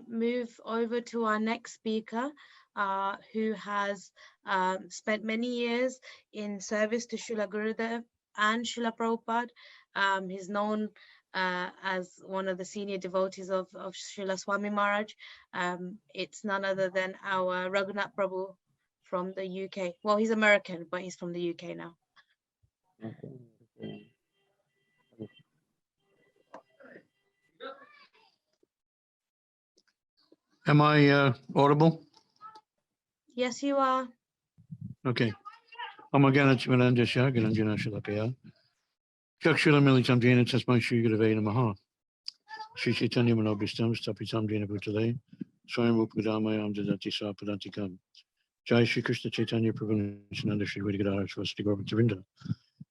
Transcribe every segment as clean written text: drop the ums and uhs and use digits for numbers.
Move over to our next speaker, who has spent many years in service to Srila Gurudeva and Srila Prabhupada. He's known as one of the senior devotees of Srila Swami Maharaj. It's none other than our Raghunatha Prabhu from the UK. Well, he's American, but he's from the UK now. Am I audible? Yes, you are. Okay. Amagana Chimanandasha, Gananjana Shilakaya. Chakshila Militam Jana Tasman Shri Gurudeva Namaha. Shri Chaitanya Manobhistam, Stapitam Jana Bhutale, Swayam Rupadamayam Dadati Sapadantikam. Jai Shri Krishna Chaitanya Prabhu Nityananda Shri Vidyadhara Swasti Govardhavrinda.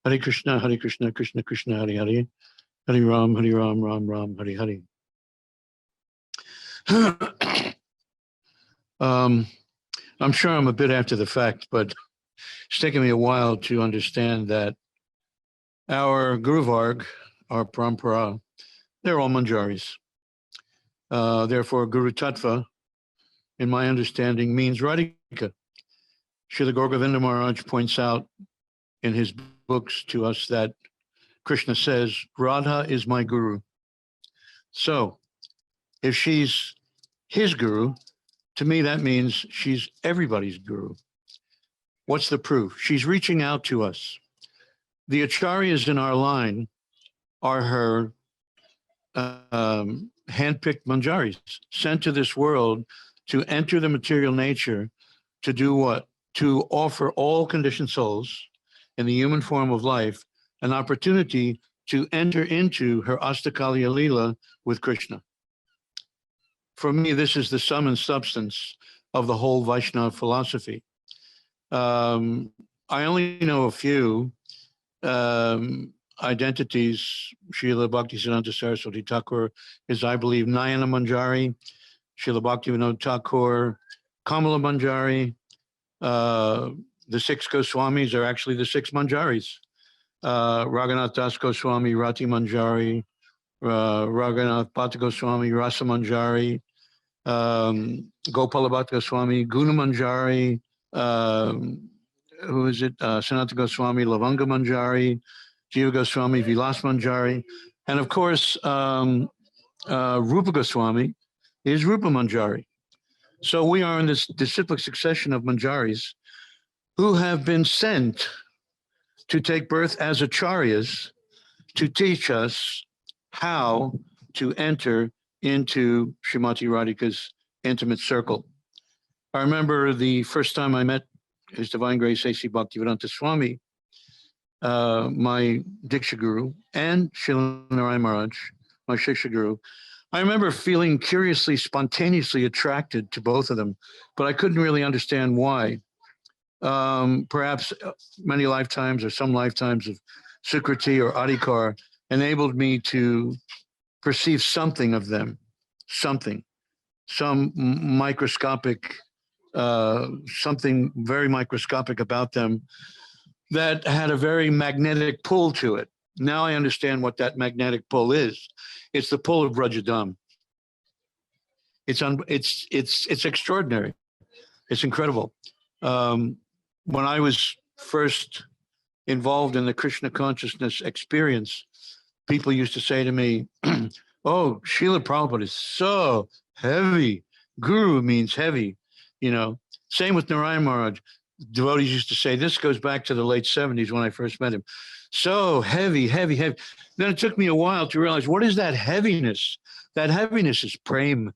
Hare Krishna, Krishna Krishna, Hare Hare. Hare Ram, Ram Ram, Hare Hare. I'm sure I'm a bit after the fact, but it's taken me a while to understand that our Guru Varg, our Parampara, they're all Manjaris. Therefore, Guru Tattva, in my understanding, means Radhika. Srila Govinda Maharaj points out in his books to us that Krishna says, Radha is my Guru. So, if she's his Guru, to me that means she's everybody's Guru. What's the proof? She's reaching out to us. The acharyas in our line are her handpicked Manjaris, sent to this world to enter the material nature, to do what? To offer all conditioned souls in the human form of life an opportunity to enter into her Astakaliya Leela with Krishna. For me, this is the sum and substance of the whole Vaishnava philosophy. I only know a few identities. Srila Bhaktisiddhanta Saraswati Thakur is, I believe, Nayana Manjari, Srila Bhaktivinoda Thakur, Kamala Manjari. The 6 Goswamis are actually the 6 Manjaris. Raghunath Das Goswami, Rati Manjari, Raghunath Bhatta Goswami, Rasa Manjari, Gopala Bhatta Goswami, Guna Manjari, who is it? Sanatana Goswami, Lavanga Manjari, Jiva Goswami, Vilas Manjari, and of course, Rupa Goswami is Rupa Manjari. So we are in this disciplic succession of Manjaris who have been sent to take birth as acharyas to teach us how to enter into Srimati Radhika's intimate circle. I remember the first time I met His Divine Grace A.C. Bhaktivedanta Swami, my Diksha Guru, and Srila Narayana Maharaj, my Shiksha Guru. I remember feeling curiously, spontaneously attracted to both of them, but I couldn't really understand why. Perhaps many lifetimes or some lifetimes of Sukriti or Adhikar enabled me to perceive something of them, some microscopic, something very microscopic about them that had a very magnetic pull to it. Now I understand what that magnetic pull is. It's the pull of Rajadam. It's extraordinary. It's incredible. When I was first involved in the Krishna consciousness experience, people used to say to me, oh, Srila Prabhupada is so heavy. Guru means heavy, you know. Same with Narayana Maharaj. Devotees used to say, this goes back to the late 70s when I first met him. So heavy, heavy, heavy. Then it took me a while to realize, what is that heaviness? That heaviness is prema.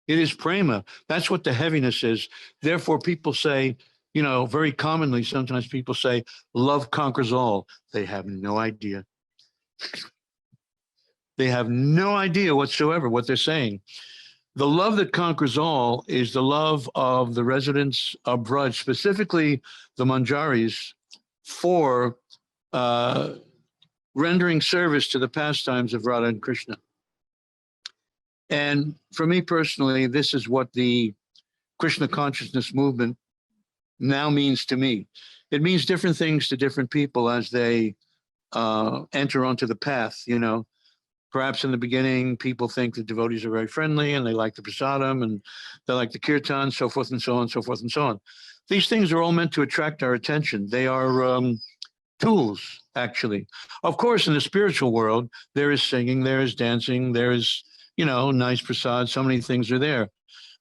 It is prema. That's what the heaviness is. Therefore, people say, you know, very commonly, sometimes people say, love conquers all. They have no idea. They have no idea whatsoever what they're saying. The love that conquers all is the love of the residents of Braj, specifically the Manjaris, for rendering service to the pastimes of Radha and Krishna. And for me personally, this is what the Krishna consciousness movement now means to me. It means different things to different people as they enter onto the path, you know. Perhaps in the beginning, people think the devotees are very friendly and they like the prasadam and they like the kirtan, so forth and so on, so forth and so on. These things are all meant to attract our attention. They are tools, actually. Of course, in the spiritual world, there is singing, there is dancing, there is, you know, nice prasad. So many things are there.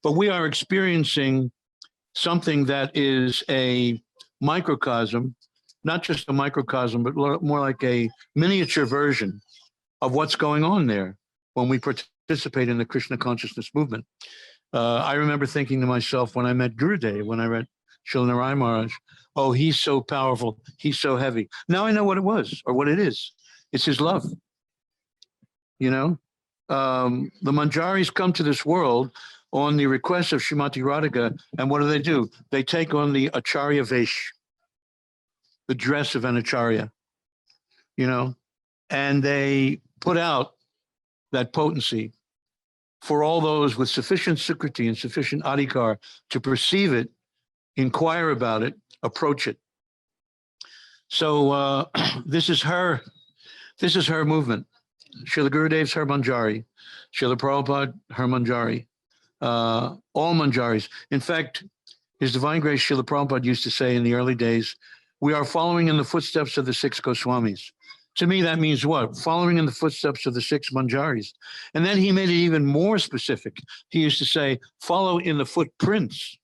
But we are experiencing something that is a microcosm, not just a microcosm, but more like a miniature version of what's going on there when we participate in the Krishna consciousness movement. I remember thinking to myself when I met Gurudeva, when I read Srila Narayana Maharaj, oh, he's so powerful, he's so heavy. Now I know what it was or what it is. It's his love. You know, the Manjaris come to this world on the request of Srimati Radhika, and what do? They take on the Acharya Vesh, the dress of an Acharya, you know, and they put out that potency for all those with sufficient sukriti and sufficient adhikar to perceive it, inquire about it, approach it. So this is her movement. Srila Gurudev's her Manjari, Srila Prabhupada her Manjari, all Manjaris. In fact, His Divine Grace Srila Prabhupada used to say in the early days, we are following in the footsteps of the 6 Goswamis. To me, that means what? Following in the footsteps of the 6 Manjaris. And then he made it even more specific. He used to say, follow in the footprints,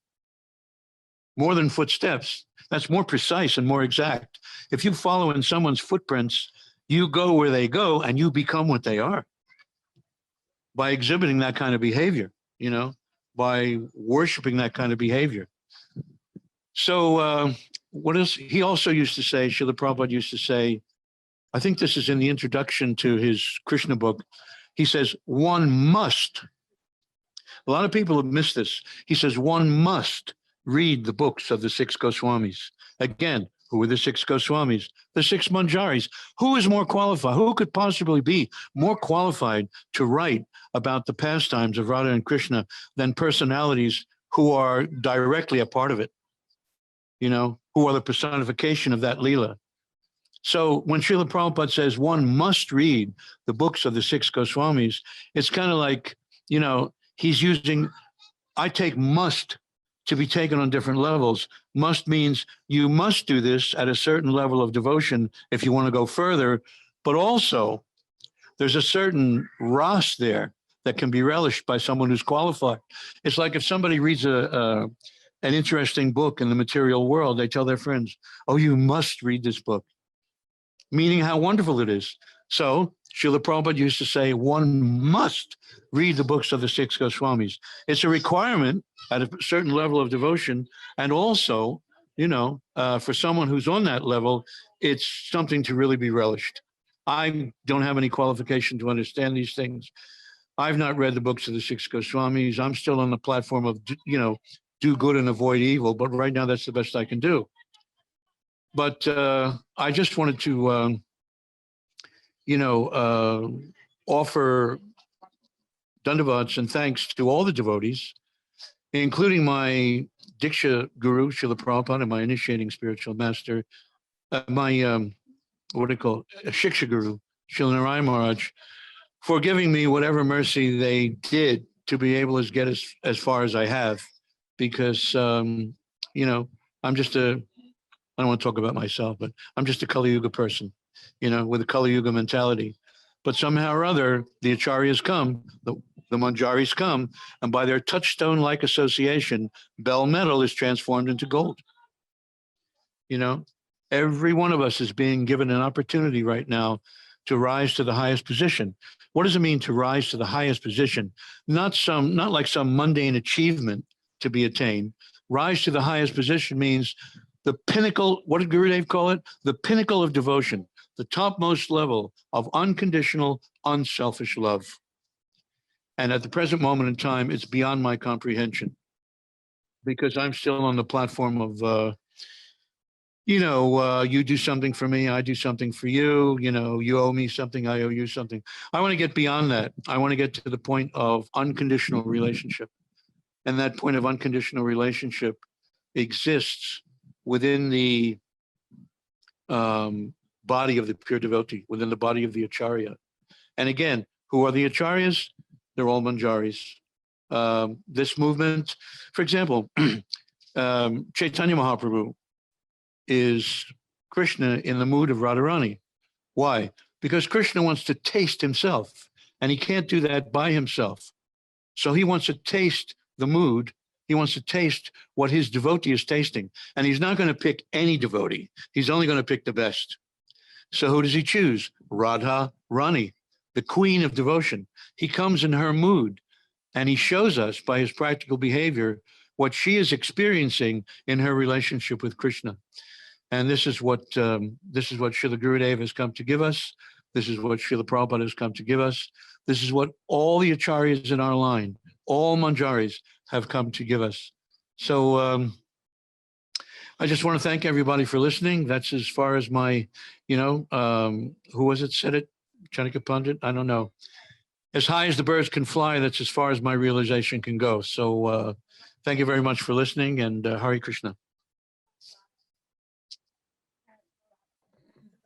more than footsteps. That's more precise and more exact. If you follow in someone's footprints, you go where they go and you become what they are by exhibiting that kind of behavior, you know, by worshiping that kind of behavior. So what else? He also used to say, Srila Prabhupada used to say, I think this is in the introduction to his Krishna book. He says, one must. A lot of people have missed this. He says, one must read the books of the 6 Goswamis. Again, who are the 6 Goswamis? The 6 Manjaris. Who is more qualified? Who could possibly be more qualified to write about the pastimes of Radha and Krishna than personalities who are directly a part of it? You know, who are the personification of that Leela. So when Srila Prabhupada says one must read the books of the 6 Goswamis, it's kind of like, you know, he's using, I take must to be taken on different levels. Must means you must do this at a certain level of devotion if you want to go further, but also there's a certain ras there that can be relished by someone who's qualified. It's like if somebody reads an interesting book in the material world, they tell their friends, oh, you must read this book, meaning how wonderful it is. So Srila Prabhupada used to say, one must read the books of the 6 Goswamis. It's a requirement at a certain level of devotion. And also, you know, for someone who's on that level, it's something to really be relished. I don't have any qualification to understand these things. I've not read the books of the 6 Goswamis. I'm still on the platform of, you know, do good and avoid evil. But right now, that's the best I can do. But I just wanted to, you know, offer dandavats and thanks to all the devotees, including my Diksha Guru, Srila Prabhupada, and my initiating spiritual master, my, what do you call it, Shiksha Guru, Srila Narayana Maharaj, for giving me whatever mercy they did to be able to get as far as I have. Because, you know, I'm just I don't want to talk about myself, but I'm just a Kali Yuga person, you know, with a Kali Yuga mentality. But somehow or other, the Acharyas come, the Manjaris come, and by their touchstone-like association, bell metal is transformed into gold. You know, every one of us is being given an opportunity right now to rise to the highest position. What does it mean to rise to the highest position? Not like some mundane achievement to be attained. Rise to the highest position means the pinnacle, what did Gurudev call it? The pinnacle of devotion, the topmost level of unconditional, unselfish love. And at the present moment in time, it's beyond my comprehension because I'm still on the platform of, you know, you do something for me, I do something for you, you know, you owe me something, I owe you something. I want to get beyond that. I want to get to the point of unconditional relationship. And that point of unconditional relationship exists within the body of the pure devotee, within the body of the Acharya. And again, who are the Acharyas? They're all Manjaris. This movement, for example, Chaitanya Mahaprabhu is Krishna in the mood of Radharani. Why? Because Krishna wants to taste himself, and he can't do that by himself. So he wants to taste the mood. He wants to taste what his devotee is tasting. And he's not going to pick any devotee. He's only going to pick the best. So who does he choose? Radha Rani, the queen of devotion. He comes in her mood, and he shows us by his practical behavior what she is experiencing in her relationship with Krishna. And this is what Srila Gurudeva has come to give us. This is what Srila Prabhupada has come to give us. This is what all the Acharyas in our line, all Manjaris, have come to give us. So I just want to thank everybody for listening. That's as far as my, who was it said it? Chanika Pandit? I don't know. As high as the birds can fly, that's as far as my realization can go. So thank you very much for listening, and Hare Krishna.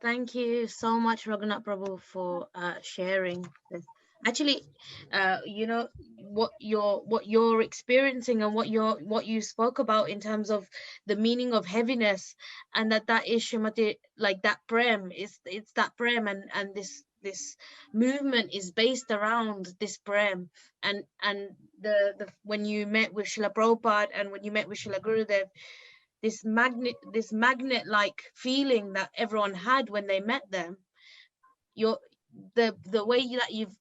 Thank you so much, Raghunatha Prabhu, for sharing this. Actually, what you're experiencing and what you spoke about in terms of the meaning of heaviness, and that is Srimati, like that prem, it's that prem, and this movement is based around this prem, and the when you met with Srila Prabhupada and when you met with Srila Gurudev, this magnet like feeling that everyone had when they met them, the way that you've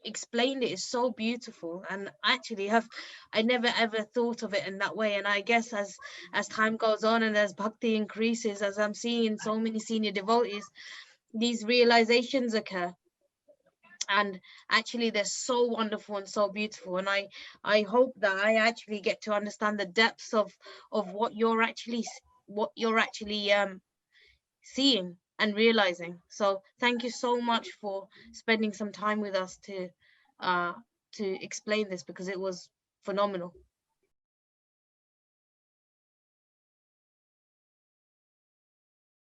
explained it is so beautiful. And actually I never ever thought of it in that way. And I guess as time goes on and as bhakti increases, as I'm seeing so many senior devotees, these realizations occur, and actually they're so wonderful and so beautiful. And I hope that I actually get to understand the depths of what you're actually seeing and realizing. So thank you so much for spending some time with us to explain this, because it was phenomenal.